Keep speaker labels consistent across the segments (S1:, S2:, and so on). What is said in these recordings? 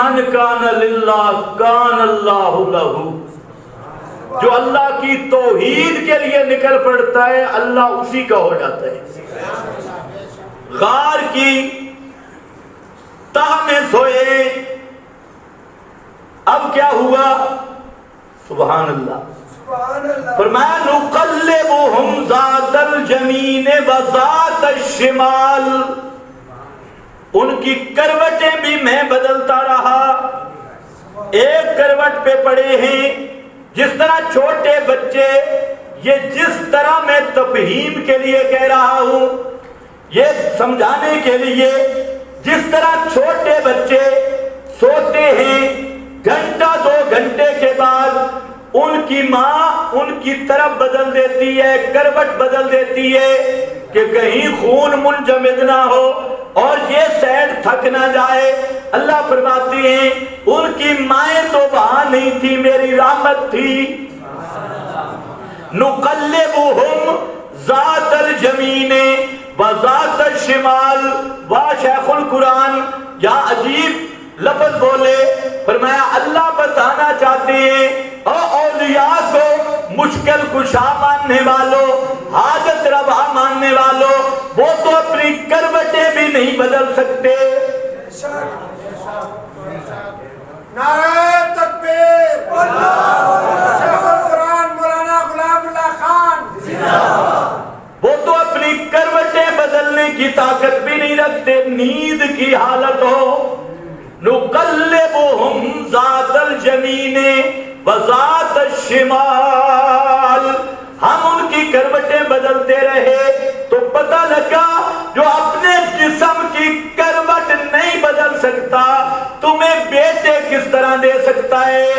S1: من کان للہ کان اللہ لہ، جو اللہ کی توحید کے لیے نکل پڑتا ہے اللہ اسی کا ہو جاتا ہے۔ غار کی تہ میں سوئے، اب کیا ہوا؟ سبحان اللہ، فرمایا نقلبہم ذات الجمین و ذات الشمال، ان کی کروٹیں بھی میں بدلتا رہا، ایک کروٹ پہ پڑے ہیں۔ جس طرح چھوٹے بچے، یہ جس طرح میں تفہیم کے لیے کہہ رہا ہوں، یہ سمجھانے کے لیے، جس طرح چھوٹے بچے سوتے ہیں، گھنٹہ 2 گھنٹے کے بعد ان کی ماں ان کی طرف بدل دیتی ہے، کروٹ بدل دیتی ہے کہ کہیں خون منجمد نہ ہو اور یہ سیڈ تھک نہ جائے۔ اللہ فرماتے ہیں ان کی مائیں تو وہاں نہیں تھی، میری رحمت تھی۔ نقلبہم ذات الجمین و ذات الشمال، واہ شیخ القرآن، یا عجیب لفظ بولے، فرمایا اللہ بتانا چاہتے ہیں اور اولیاء کو مشکل کشا ماننے والوں، حاجت روا ماننے والوں، وہ تو اپنی کروٹیں بھی نہیں بدل سکتے۔
S2: نعرہ تکبیر، شیخ القرآن مولانا غلام اللہ خان زندہ باد۔
S1: وہ تو اپنی کروٹیں بدلنے کی طاقت بھی نہیں رکھتے، نیند کی حالت ہو۔ نقلبہم ذات الجمین و ذات الشمال، ہم ان کی کروٹیں بدلتے رہے تو پتہ لگا جو اپنے جسم کی کروٹ نہیں بدل سکتا تمہیں بیٹے کس طرح دے سکتا ہے،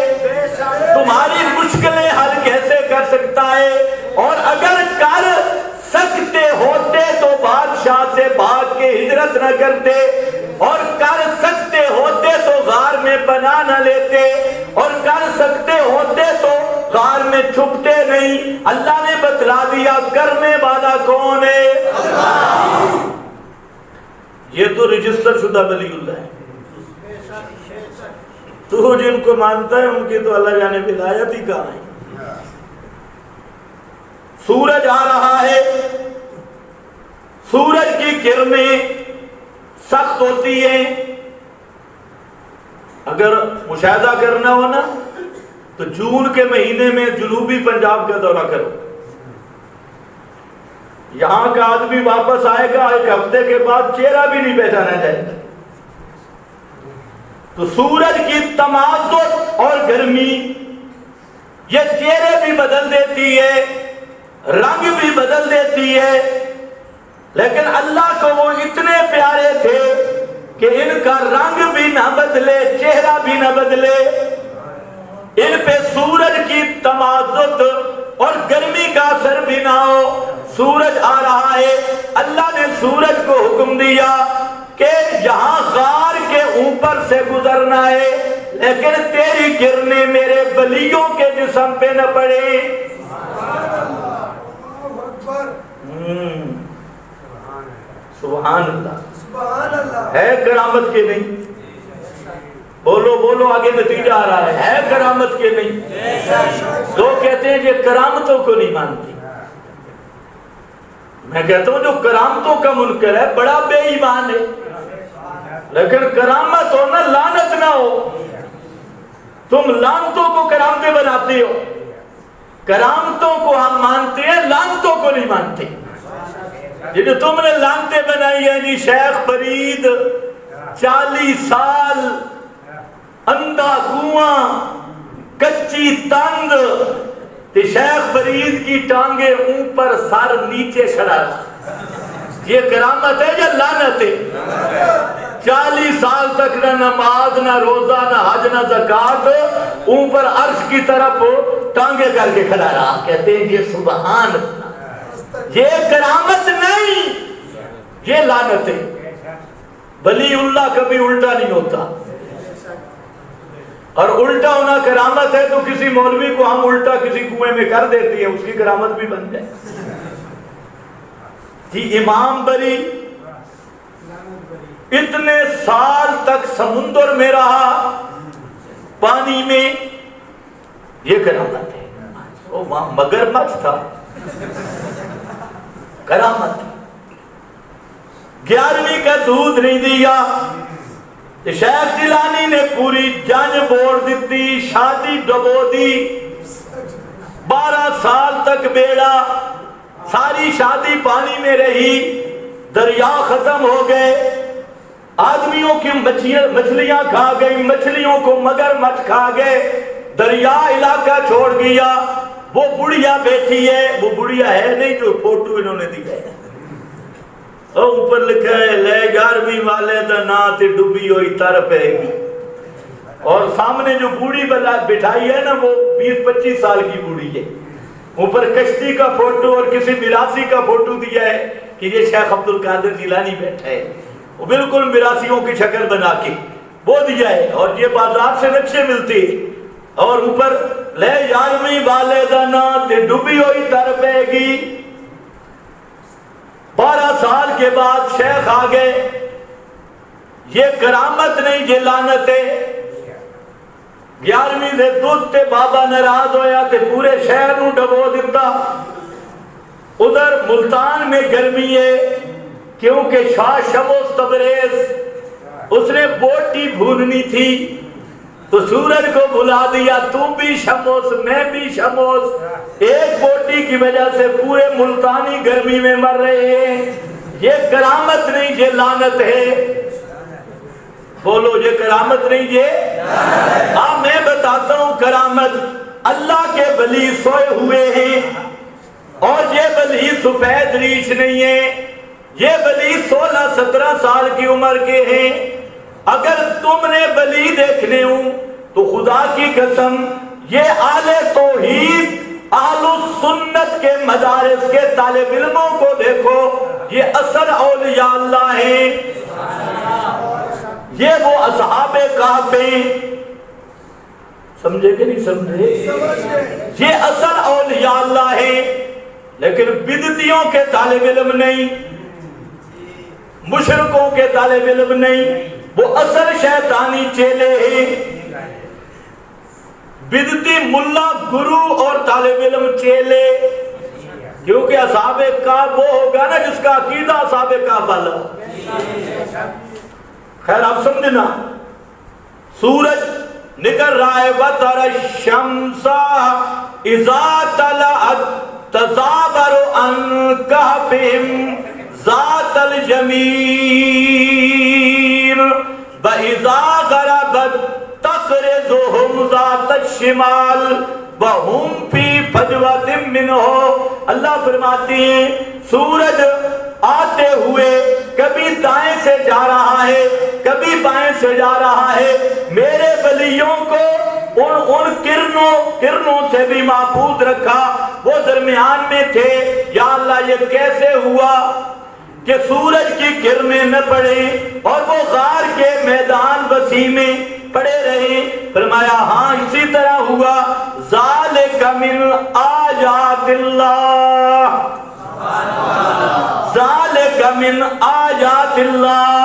S1: تمہاری مشکلیں حل کیسے کر سکتا ہے۔ اور اگر کر سکتے ہوتے تو بادشاہ سے بھاگ کے ہجرت نہ کرتے، اور کر سکتے ہوتے تو غار میں پناہ نہ لیتے، اور کر سکتے ہوتے تو غار میں چھپتے نہیں۔ اللہ نے بتلا دیا کرنے والا کون ہے، یہ تو رجسٹر شدہ ولی اللہ ہے۔ تو جن کو مانتا ہے ان کی تو اللہ جانے ولایت ہی کہاں ہے۔ سورج آ رہا ہے، سورج کی کرنیں سخت ہوتی ہیں، اگر مشاہدہ کرنا ہو نا تو جون کے مہینے میں جنوبی پنجاب کا دورہ کرو، یہاں کا آدمی واپس آئے گا 1 ہفتے کے بعد چہرہ بھی نہیں پہچانا جائے گا۔ تو سورج کی تمازت اور گرمی یہ چہرے بھی بدل دیتی ہے، رنگ بھی بدل دیتی ہے، لیکن اللہ کو وہ اتنے پیارے تھے کہ ان کا رنگ بھی نہ بدلے، چہرہ بھی نہ بدلے، ان پہ سورج کی تمازت اور گرمی کا اثر بھی نہ ہو۔ سورج آ رہا ہے، اللہ نے سورج کو حکم دیا کہ یہاں غار کے اوپر سے گزرنا ہے، لیکن تیری کرنیں میرے ولیوں کے جسم پہ نہ پڑے۔ سبحان اللہ، ہے کرامت کے نہیں؟ بولو بولو، آگے نتیجہ آ رہا ہے کرامت کے نہیں؟ لوگ کہتے ہیں یہ کرامتوں کو نہیں مانتے، میں کہتا ہوں جو کرامتوں کا منکر ہے بڑا بے ایمان ہے، لیکن کرامت ہو نہ لعنت نہ ہو۔ تم لعنتوں کو کرامتیں بناتے ہو، کرامتوں کو ہم مانتے ہیں، لعنتوں کو نہیں مانتے۔ یہ جو تم نے لعنتیں بنائی یعنی شیخ فرید 40 سال اندھا کنواں کچی تند، تے شیخ فرید کی ٹانگیں اوپر سر نیچے کھڑا، یہ کرامت ہے یا لعنت ہے؟ 40 سال تک نہ نماز نہ روزہ نہ حج نہ زکات، اوپر عرش کی طرف ٹانگیں کر کے کھڑا رہا، کہتے ہیں یہ سبحان اللہ، یہ کرامت نہیں، یہ لعنت ہے۔ ولی اللہ کبھی الٹا نہیں ہوتا، اور الٹا ہونا کرامت ہے تو کسی مولوی کو ہم الٹا کسی کنویں میں کر دیتی ہے، اس کی کرامت بھی بن جائے۔ جی امام بری اتنے سال تک سمندر میں رہا، پانی میں، یہ کرامت ہے۔ وہ وہاں مگرمچھ تھا، کرامت۔ 11ویں کا دودھ نہیں دیا، شیخ جیلانی نے پوری جان بوڑ دیتی، شادی ڈبو دی، 12 سال تک بیڑا، ساری شادی پانی میں رہی، دریا ختم ہو گئے، آدمیوں کی مچھلیاں کھا گئی، مچھلیوں کو مگرمچھ کھا گئے، دریا علاقہ چھوڑ گیا۔ وہ بڑھیا بیٹھی ہے، وہ بڑھیا ہے نہیں جو فوٹو انہوں نے دکھائے، اور اوپر لکھا ہے لے 11ویں والے دا نا تے ڈوبی ہوئی تر پے گی، اور سامنے جو بوڑھی بٹھائی ہے نا وہ 20-25 سال کی بوڑھی ہے، اوپر کشتی کا فوٹو اور کسی میراثی کا فوٹو دیا ہے کہ یہ شیخ عبد القادر جیلانی بیٹھا ہے، وہ بالکل میراثیوں کی شکل بنا کے وہ دیا ہے، اور یہ بازار سے نقشے ملتے ہیں، اور اوپر لے 11ویں والے دا نا تے ڈوبی ہوئی تر پے گی۔ 12 سال کے بعد شیخ آگئے، یہ کرامت نہیں یہ لعنت ہے۔ 11ویں دے دودھ تے بابا ناراض ہویا تے پورے شہر نو ڈبو دیتا۔ ادھر ملتان میں گرمی ہے کیونکہ شاہ شمس تبریز اس نے بوٹی بھوننی تھی تو سورج کو بلا دیا، تو بھی شمس میں بھی شمس، ایک بوٹی کی وجہ سے پورے ملتانی گرمی میں مر رہے ہیں۔ یہ کرامت نہیں یہ لعنت ہے، بولو یہ کرامت نہیں یہ، ہاں میں بتاتا ہوں کرامت۔ اللہ کے ولی سوئے ہوئے ہیں، اور یہ ولی سفید ریش نہیں ہے، یہ ولی 16-17 سال کی عمر کے ہیں۔ اگر تم نے ولی دیکھنے ہوں تو خدا کی قسم یہ اہل توحید اہل سنت کے مدارس کے طالب علموں کو دیکھو، یہ اصل اولیاء اللہ ہیں، یہ وہ اصحاب کہف ہیں، سمجھے کہ نہیں سمجھے؟ یہ اصل اولیاء اللہ ہیں، لیکن بدعتیوں کے طالب علم نہیں، مشرکوں کے طالب علم نہیں، وہ اصل شیطانی چیلے ہیں۔ بدعتی ملا گرو اور طالب علم چیلے، کیونکہ اصحاب کہف وہ ہوگا نا جس کا عقیدہ اصحاب کہف والا۔ خیر آپ سمجھنا، سورج نکل رہا ہے، وَتَرَ الشَّمْسَ إِذَا طَلَعَتْ تَزَاوَرُ عَنْ كَهْفِهِمْ ذات الجميل وإذا غربت تقرضهم ذات الشمال وهم في فجوة منه۔ اللہ فرماتے ہیں سورج آتے ہوئے کبھی دائیں سے جا رہا ہے کبھی بائیں سے جا رہا ہے، میرے ولیوں کو ان کرنوں سے بھی محفوظ رکھا، وہ درمیان میں تھے۔ یا اللہ یہ کیسے ہوا کہ سورج کی کرنیں نہ پڑیں اور وہ غار کے میدان وسیع میں پڑے رہیں؟ فرمایا ہاں اسی طرح ہوا، ذالک من آیات اللہ، ذالک من آیات اللہ،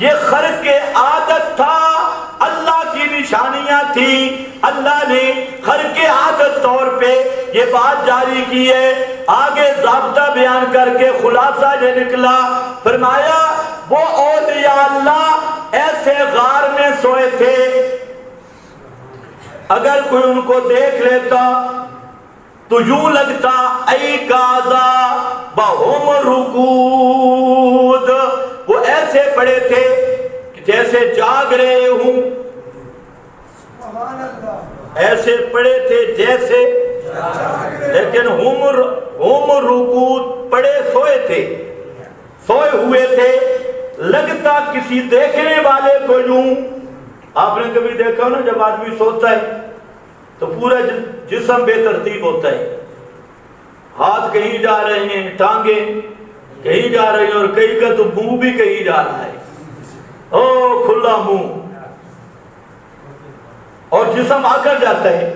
S1: یہ خرق عادت تھا، اللہ کی نشانیاں تھیں، اللہ نے خرق عادت طور پہ یہ بات جاری کی ہے۔ آگے ضابطہ بیان کر کے خلاصہ یہ نکلا، فرمایا وہ اولیاء اللہ ایسے غار میں سوئے تھے، اگر کوئی ان کو دیکھ لیتا تو یوں لگتا ای کازا بہم رکود، وہ ایسے پڑے تھے جیسے جاگ رہے ہوں، ایسے پڑے تھے جیسے، لیکن ہم رکود پڑے سوئے تھے، سوئے ہوئے تھے، لگتا کسی دیکھنے والے کو یوں۔ آپ نے کبھی دیکھا نا جب آدمی سوتا ہے تو پورا جسم بے ترتیب ہوتا ہے، ہاتھ کہیں جا رہے ہیں، ٹانگیں کہیں جا رہی ہیں، اور کئی کا تو منہ بھی کہیں جا رہا ہے، او کھلا منہ، اور جسم آ کر جاتا ہے،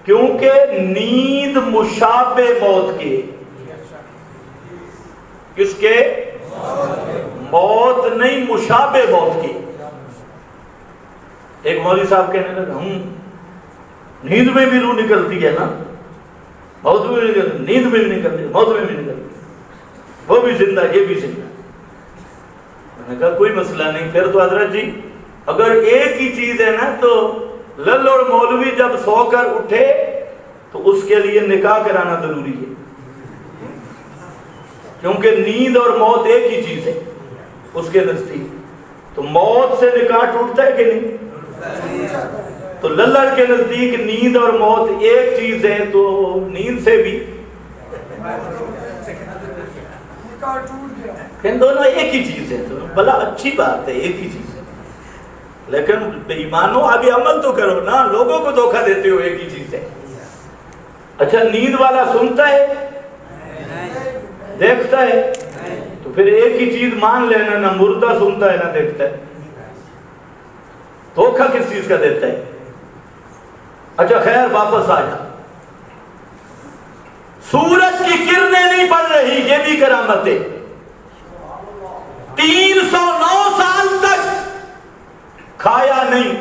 S1: کیونکہ نیند مشابہ موت کے، کس کے؟ موت نہیں مشابہ موت کی. ایک مولوی صاحب کہنے لگا نیند میں بھی روح نکلتی ہے نا, موت میں بھی نکلتی, نیند میں بھی نکلتی ہے, موت میں بھی نکلتی ہے, وہ بھی زندہ یہ بھی زندہ. میں نے کہا کوئی مسئلہ نہیں. پھر تو حضرت جی اگر ایک ہی چیز ہے نا تو لل اور مولوی جب سو کر اٹھے تو اس کے لیے نکاح کرانا ضروری ہے, کیونکہ نیند اور موت ایک ہی چیز ہے اس کے نزدیک. تو موت سے نکاح ٹوٹتا ہے کہ نہیں؟ تو للڑ کے نزدیک نیند اور موت ایک چیز ہے, تو نیند سے بھی ان دونوں ایک ہی چیز ہے. تو بلا اچھی بات ہے, ایک ہی چیز ہے, لیکن بے ایمانوں آگے عمل تو کرو نا, لوگوں کو دھوکہ دیتے ہو ایک ہی چیز ہے. اچھا نیند والا سنتا ہے, دیکھتا ہے, تو پھر ایک ہی چیز مان لینا, نہ مردہ سنتا ہے نہ دیکھتا ہے, دھوکہ کس چیز کا دیتا ہے؟ اچھا خیر واپس آ جا. سورج کی کرنیں نہیں پڑ رہی, یہ بھی کرامت ہے. 309 سال تک کھایا نہیں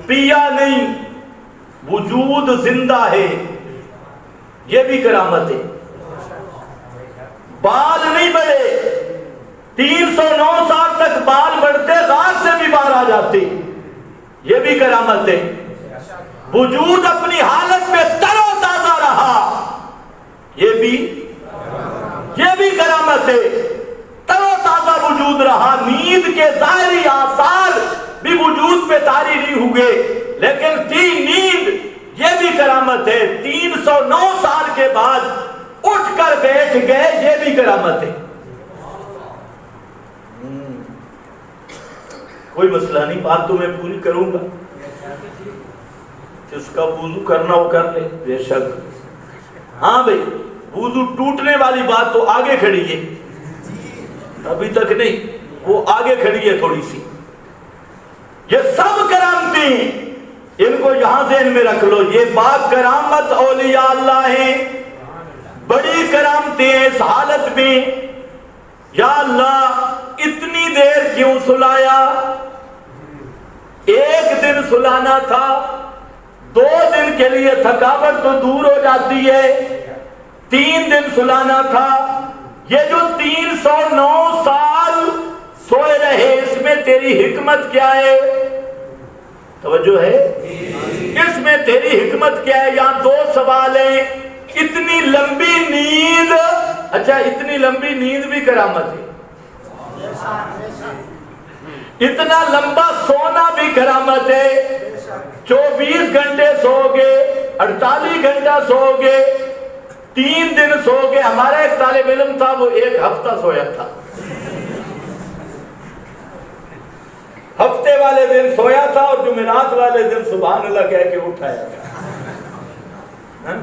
S1: پیا نہیں, وجود زندہ ہے, یہ بھی کرامت ہے. بال نہیں بڑھے, 309 سال تک بال بڑھتے, غار سے بھی باہر آ جاتے, یہ بھی کرامت ہے. وجود اپنی حالت میں تر و تازہ رہا, یہ بھی کرامت ہے. تر و تازہ وجود رہا, نیند کے ظاہری آثار بھی وجود پہ طاری نہیں ہوئے, لیکن تھی نیند, یہ بھی کرامت ہے. 309 سال کے بعد اٹھ کر بیٹھ گئے, یہ بھی کرامت ہے. کوئی مسئلہ نہیں, بات تو میں پوری کروں گا. جس کا وضو کرنا وہ کر لے بے شک. ہاں بھئی وضو ٹوٹنے والی بات تو آگے کھڑی ہے, ابھی تک نہیں, وہ آگے کھڑی ہے تھوڑی سی. یہ سب کرامتیں ہیں, ان کو یہاں ذہن میں رکھ لو. یہ با کرامت اولیاء اللہ ہیں, بڑی کرامتیں اس حالت میں. یا اللہ اتنی دیر کیوں سلایا؟ ایک دن سلانا تھا, 2 دن کے لیے تھکاوٹ تو دور ہو جاتی ہے, 3 دن سلانا تھا. یہ جو 309 سال سوئے رہے, اس میں تیری حکمت کیا ہے؟ توجہ ہے, اس میں تیری حکمت کیا ہے؟ یہاں 2 سوال ہیں. اتنی لمبی نیند, اچھا اتنی لمبی نیند بھی کرامت ہے. اتنا لمبا سونا بھی کرامت ہے. 24 گھنٹے سو گے, 48 گھنٹہ سو گے, 3 دن سو گے. ہمارا ایک طالب علم تھا, وہ 1 ہفتہ سویا تھا. ہفتے والے دن سویا تھا اور جمعرات والے دن سبحان اللہ کہہ کے اٹھایا تھا.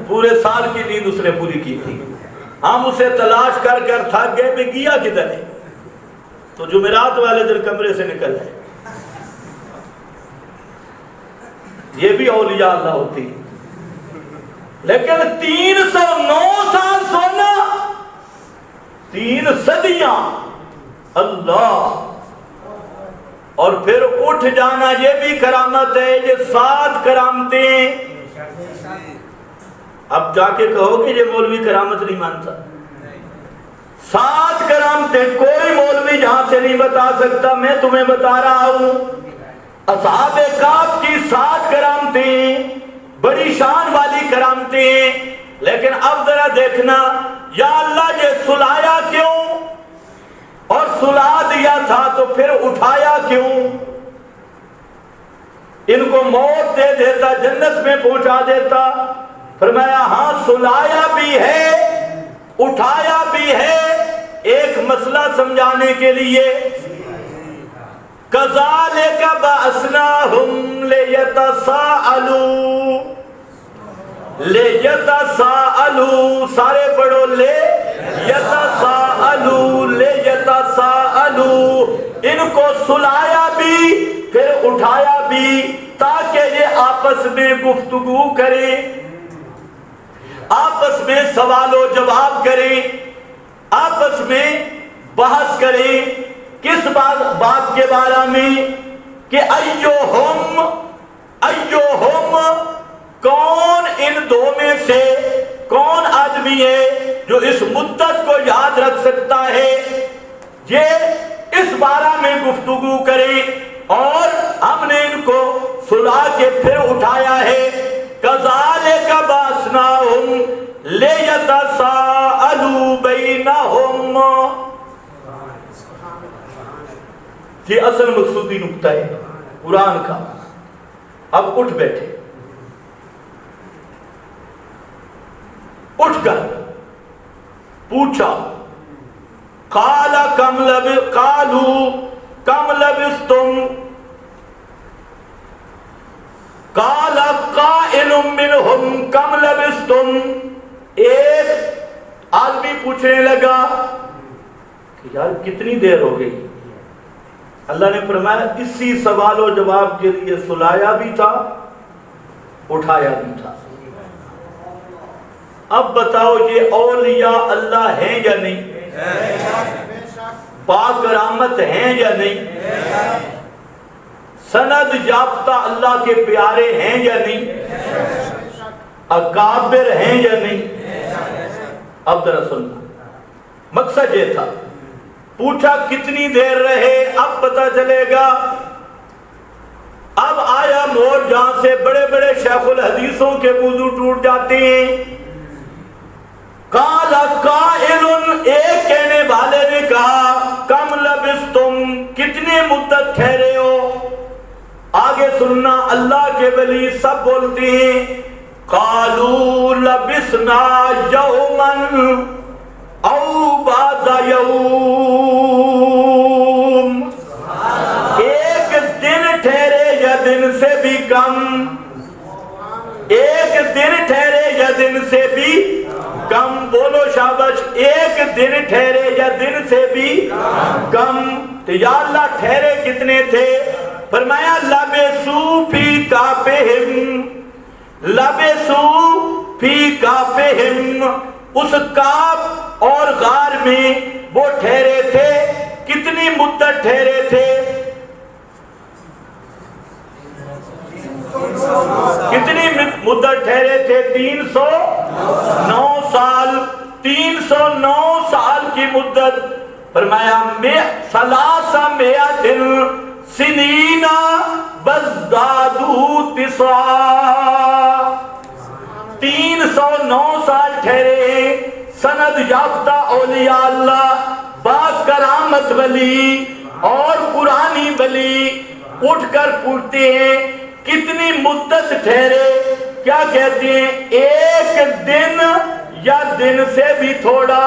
S1: پورے سال کی نیند اس نے پوری کی تھی. ہم اسے تلاش کر کر تھک گئے بھی گیا کدھر ہے, تو جمعرات والے دن کمرے سے نکل آئے. یہ بھی اولیاء اللہ ہوتی. لیکن 309 سال سونا, 3 صدیاں اللہ, اور پھر اٹھ جانا, یہ بھی کرامت ہے. یہ 7 کرامتیں. اب جا کے کہو کہ یہ مولوی کرامت نہیں مانتا. 7 کرامتیں کوئی مولوی یہاں سے نہیں بتا سکتا, میں تمہیں بتا رہا ہوں. اصحاب کہف کی 7 کرامتیں, بڑی شان والی کرامتیں. لیکن اب ذرا دیکھنا, یا اللہ یہ سلایا کیوں, اور سلا دیا تھا تو پھر اٹھایا کیوں؟ ان کو موت دے دیتا, جنت میں پہنچا دیتا. فرمایا ہاں سلایا بھی ہے, اٹھایا بھی ہے. ایک مسئلہ سمجھانے کے لیے, کذالک بعثناہم لیتساءلوا, لیتساءلوا, سارے پڑھو لیتساءلوا, لیتساءلوا. ان کو سلایا بھی پھر اٹھایا بھی تاکہ یہ آپس میں گفتگو کریں, آپس میں سوال و جواب کریں, آپس میں بحث کریں کس بات کے بارے میں کہ ایہم کون ان دو میں سے کون آدمی ہے جو اس مدت کو یاد رکھ سکتا ہے، یہ اس بارے میں گفتگو کریں۔ اور ہم نے ان کو سلا کے پھر اٹھایا ہے، کذالک بعثناہم لیتساءلوا بینہم۔ یہ اصل مقصودی نکتہ ہے قرآن کا۔ اب اٹھ بیٹھے، اٹھ کر پوچھا، قالوا کم لبثتم، قال قائل منہم کم لبثتم۔ ایک آدمی پوچھنے لگا کہ یار کتنی دیر ہو گئی؟ اللہ نے فرمایا اسی سوال و جواب کے لیے سلایا بھی تھا، اٹھایا بھی تھا۔ اب بتاؤ یہ اولیاء اللہ ہیں یا نہیں؟ پاک کرامت ہیں یا نہیں؟ سند یافتہ اللہ کے پیارے ہیں یا نہیں؟ اکابر ہیں یا نہیں؟ اب ذرا سننا، مقصد یہ تھا، پوچھا کتنی دیر رہے، اب پتہ چلے گا۔ اب آیا موڑ جہاں سے بڑے بڑے شیخ الحدیثوں کے وضو ٹوٹ جاتے ہیں۔ قال قائل، ایک کہنے والے نے کہا کم لبثتم، کتنے مدت ٹھہرے ہو؟ آگے سننا، اللہ کے ولی سب بولتے ہیں قالوا لبثنا یوما او بعض یوم، ایک دن ٹھہرے یا دن سے بھی کم، ایک دن ٹھہرے یا دن سے بھی کم، بولو شاباش، ایک دن ٹھہرے یا دن سے بھی کم۔ تو یا اللہ ٹھہرے کتنے تھے؟ فرمایا لبثوا فی کہفہم، لبثوا فی کہفہم، اس کہف اور غار میں وہ ٹھہرے تھے۔ کتنی مدت ٹھہرے تھے؟ کتنی مدت ٹھہرے تھے؟ 309 سال۔ 309 سال کی مدت۔ فرمایا ثلاثمائۃ سنین وازدادوا تسعا، 309 سال ٹھہرے۔ سند یافتہ اولیاء اللہ، با کرامت ولی اور قرآنی ولی اٹھ کر پوچھتے ہیں کتنی مدت ٹھہرے؟ کیا کہتے ہیں؟ ایک دن یا دن سے بھی تھوڑا۔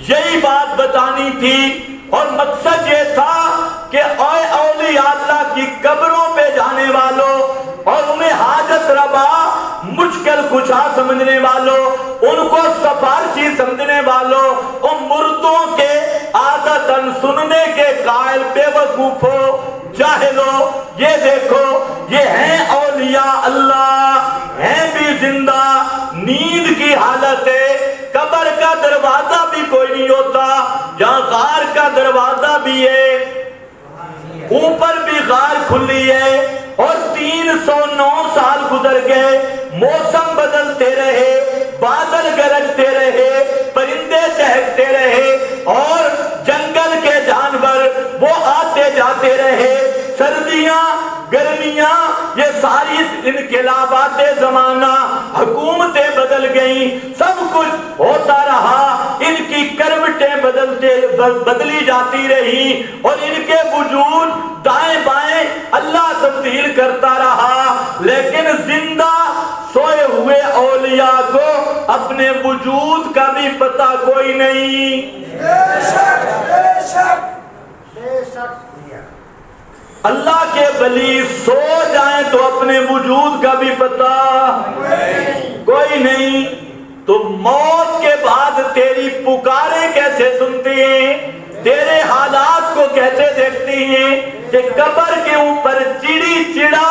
S1: یہی بات بتانی تھی اور مقصد یہ تھا کہ اے اولیاء اللہ کی قبروں پہ جانے والوں اور انہیں حاجت روا مشکل کشا سمجھنے والوں، ان کو سفارشی سمجھنے والوں، ان مردوں کے عادتاً سننے کے قائل بے وقوفوں، جاہلو، یہ دیکھو یہ ہیں اولیاء اللہ، ہیں بھی زندہ، نیند کی حالت ہے۔ قبر کا دروازہ بھی کوئی نہیں ہوتا، جہاں غار کا دروازہ بھی ہے، اوپر بھی غار کھلی ہے۔ اور 309 سال گزر گئے، موسم بدلتے رہے، بادل گرجتے رہے، پرندے چہکتے رہے اور جنگل کے جانور وہ آتے جاتے رہے، سردیاں گرمیاں، یہ ساری انقلابات زمانہ، حکومتیں بدل گئیں، سب کچھ ہوتا رہا، ان کی کروٹیں بدلی جاتی رہی اور ان کے وجود دائیں بائیں اللہ تبدیل کرتا رہا، لیکن زندہ سوئے ہوئے اولیاء کو اپنے وجود کا بھی پتہ کوئی نہیں۔
S2: بے شک بے شک بے شک۔
S1: اللہ کے ولی سو جائیں تو اپنے وجود کا بھی پتہ کوئی نہیں۔ تو موت کے بعد تیری پکاریں کیسے سنتے ہیں، تیرے حالات کو کیسے دیکھتے ہیں کہ قبر کے اوپر چڑی چڑا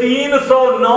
S1: 309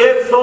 S1: 100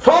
S1: 100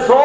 S1: 100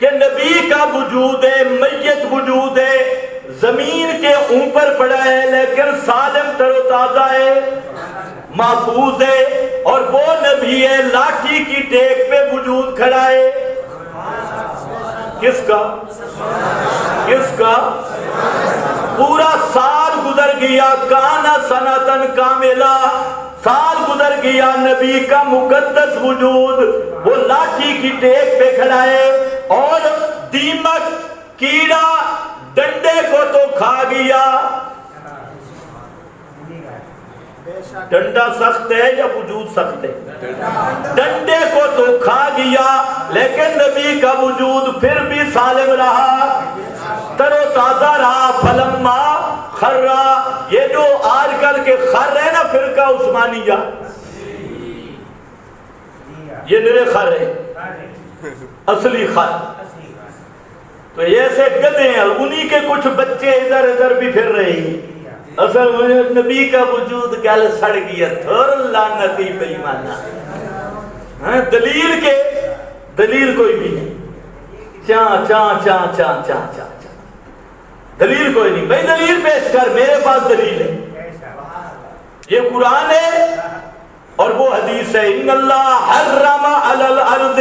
S1: کہ نبی کا وجود ہے، میت وجود ہے، زمین کے اوپر پڑا ہے لیکن سالم تر و تازہ ہے، محفوظ ہے، اور وہ نبی ہے لاٹھی کی ٹیک پہ وجود کھڑا ہے۔ کس کا؟ کس کا؟ پورا سال گزر گیا، کانا سنتن کاملہ، سال گزر گیا، نبی کا مقدس وجود وہ لاٹھی کی ٹیک پہ کھڑا ہے، اور دیمک کیڑا ڈنڈے کو تو کھا گیا۔ ڈنڈا سخت ہے یا وجود سخت ہے؟ ڈنڈے کو تو کھا گیا لیکن نبی کا وجود پھر بھی سالم رہا، تر و تازہ رہا۔ فلما خرّا، یہ جو آج کل کے خر ہے نا فرقہ عثمانیہ، یہ میرے خر ہے، اصلی خر تو ایسے گدھے ہیں، انہی کے کچھ بچے ادھر ادھر بھی پھر رہے ہیں۔ اصل نبی کا وجود گل سڑ گیا، تھر لعنتی بے ایمانہ، دلیل کے دلیل کوئی بھی نہیں، چاں چاں چاں چاں چاں چاں دلیل کوئی نہیں۔ بھائی دلیل پیش کر، میرے پاس دلیل ہے، یہ قرآن ہے اور وہ حدیث ہے۔ ان اللہ حرم علی الارض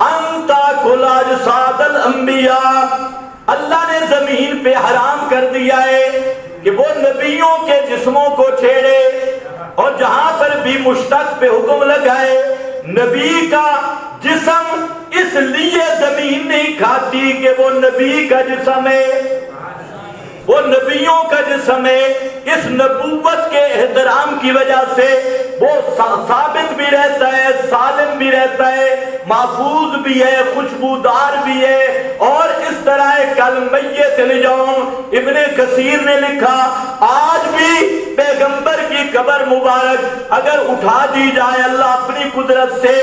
S1: ان تاکل اجساد الانبیاء، اللہ نے زمین پہ حرام کر دیا ہے کہ وہ نبیوں کے جسموں کو چھیڑے، اور جہاں پر بھی مشتق پہ حکم لگائے۔ نبی کا جسم اس لیے زمین نہیں کھاتی کہ وہ نبی کا جسم ہے، وہ نبیوں کا جسم ہے، اس نبوت کے احترام کی وجہ سے وہ ثابت بھی رہتا ہے، سالم بھی رہتا ہے، محفوظ بھی ہے، خوشبودار بھی ہے۔ اور اس طرح کل میت اليوم، ابن کثیر نے لکھا آج بھی پیغمبر کی قبر مبارک اگر اٹھا دی جائے، اللہ اپنی قدرت سے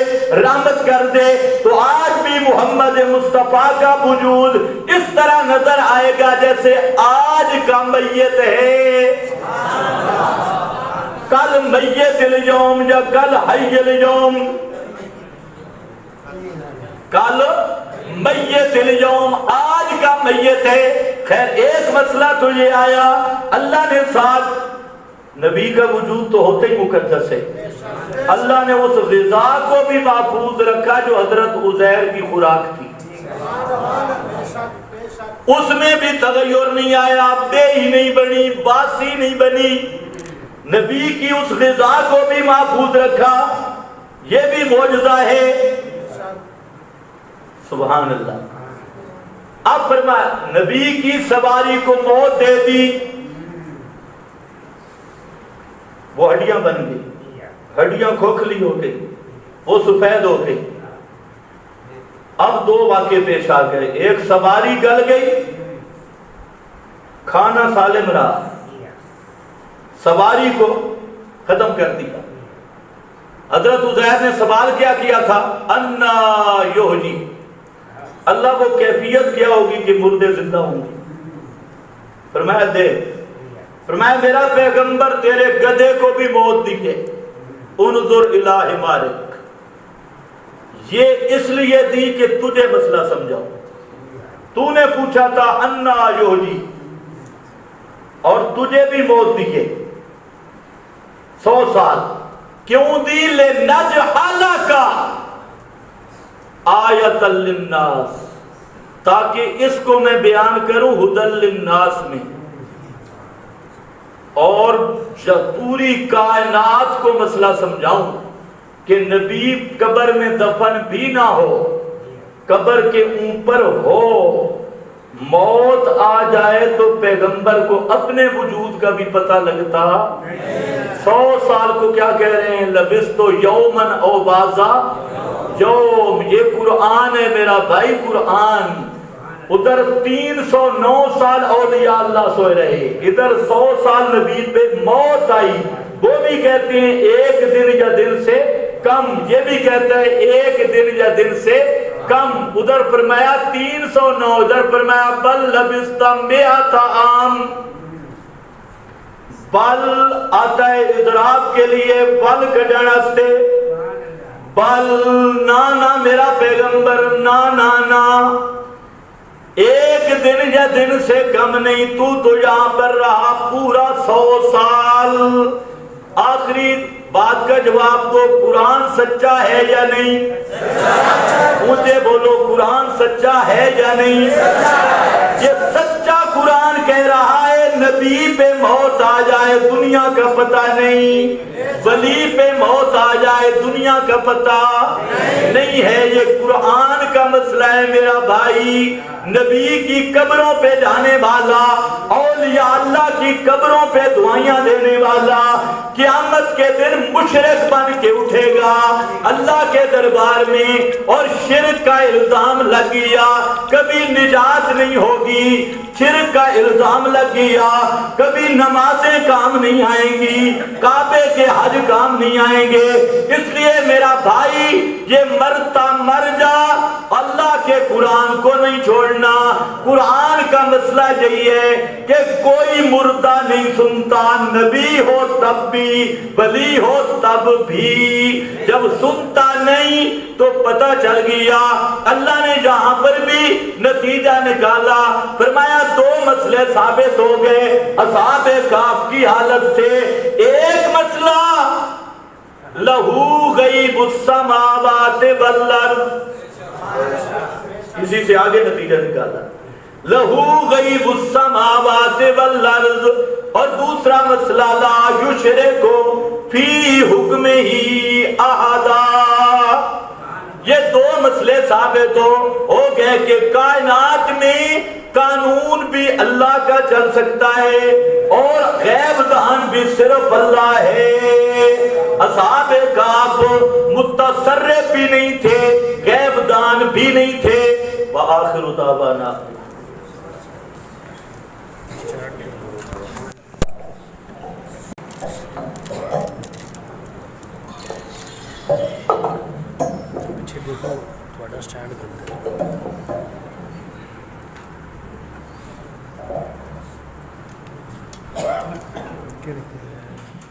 S1: رحمت کر دے، تو آج بھی محمد مصطفیٰ کا وجود اس طرح نظر آئے گا جیسے آج کا میت ہے۔ کل میت اليوم یا کل حی اليوم، کل میت اليوم، آج کا میت ہے۔ خیر ایک مسئلہ تو یہ آیا، اللہ نے ساتھ نبی کا وجود تو ہوتے ہی مقدس ہے، اللہ نے اس غذا کو بھی محفوظ رکھا جو حضرت عزیر کی خوراک تھی، اس میں بھی تغیر نہیں آیا، بے ہی نہیں بنی، باسی نہیں بنی، نبی کی اس غذا کو بھی محفوظ رکھا، یہ بھی معجزہ ہے۔ سبحان اللہ۔ اب فرمایا نبی کی سواری کو موت دے دی، وہ ہڈیاں بن گئی، ہڈیاں کھوکھلی ہو گئی، وہ سفید ہو گئی۔ اب دو واقعے پیش آ گئے، ایک سواری گل گئی، کھانا سالم رہا، سواری کو ختم کر دیا۔ حضرت عزیر نے سوال کیا کیا تھا؟ انا یحیی، اللہ کو کیفیت کیا ہوگی کہ مردے زندہ ہوں گے؟ فرمایا دے، فرمایا میرا پیغمبر تیرے گدھے کو بھی موت دی ہے، انظر الی حمارک، یہ اس لیے دی کہ تجھے مسئلہ سمجھاؤ، تو نے پوچھا تھا انا یحیی، اور تجھے بھی موت دی ہے 100 سال، کیوں دی؟ لنجعلک آیۃ للناس، تاکہ اس کو میں بیان کروں ہدی للناس میں، اور پوری کائنات کو مسئلہ سمجھاؤں کہ نبی قبر میں دفن بھی نہ ہو، قبر کے اوپر ہو، موت آ جائے تو پیغمبر کو اپنے وجود کا بھی پتہ لگتا۔ 100 سال کو کیا کہہ رہے ہیں؟ لبثت یومن او بعضا یوم، یہ قرآن ہے میرا بھائی، قرآن۔ ادھر 309 سال اولیاء اللہ سوئے رہے، ادھر 100 سال نبی پہ موت آئی، وہ بھی کہتے ہیں ایک دن یا دن سے کم، یہ بھی کہتا ہے ایک دن یا دن سے کم۔ ادھر فرمایا 309، ادھر فرمایا بل لبثت 100 عام، بل آتا ہے اضراب کے لیے، بل کڈن واسطے، بل نہ میرا پیغمبر، نہ ایک دن یا دن سے کم نہیں، تو یہاں پر رہا پورا 100 سال۔ آخری بات کا جواب دو، قرآن سچا ہے یا نہیں؟ مجھے بولو، قرآن سچا ہے یا نہیں؟ یہ سچا قرآن کہہ رہا ہے نبی پہ موت آ جائے دنیا کا پتہ نہیں، ولی پہ موت آ جائے دنیا کا پتہ نہیں ہے۔ یہ قرآن کا مسئلہ ہے میرا بھائی۔ نبی کی قبروں پہ جانے والا، اولیاء اللہ کی قبروں پہ دعائیاں دینے والا قیامت کے دن مشرک بن کے اٹھے گا اللہ کے دربار میں، اور شرک کا الزام لگ گیا، کبھی نجات نہیں ہوگی۔ شرک کا الزام لگ گیا، کبھی نمازیں کام نہیں آئیں گی، کعبے کے حج کام نہیں آئیں گے۔ اس لیے میرا بھائی یہ مرتا مر جا، اللہ کے قرآن کو نہیں چھوڑنا۔ قرآن کا مسئلہ یہی ہے کہ کوئی مردہ نہیں سنتا، نبی ہو تب بھی، ولی ہو تب بھی۔ جب سنتا نہیں تو پتہ چل گیا۔ اللہ نے یہاں پر بھی نتیجہ نکالا، فرمایا 2 مسئلے ثابت ہو گئے اصحاب کہف کی حالت سے۔ ایک مسئلہ لہو غیب السماوات والارض، اسی سے آگے نتیجہ نکالا، لہو غیب السماوات والارض، اور دوسرا مسئلہ لا یشرک فی حکمہ احدا۔ یہ 2 مسئلے ثابت ہو گئے کہ کائنات میں قانون بھی اللہ کا چل سکتا ہے اور غیب دان بھی صرف اللہ ہے۔ اصحاب کہف متصرف بھی نہیں تھے، غیب دان بھی نہیں تھے۔ وآخر دعوانا
S3: پیچھے دیکھو تھوڑا سٹینڈ کرو۔ کیا دیکھ رہے ہیں؟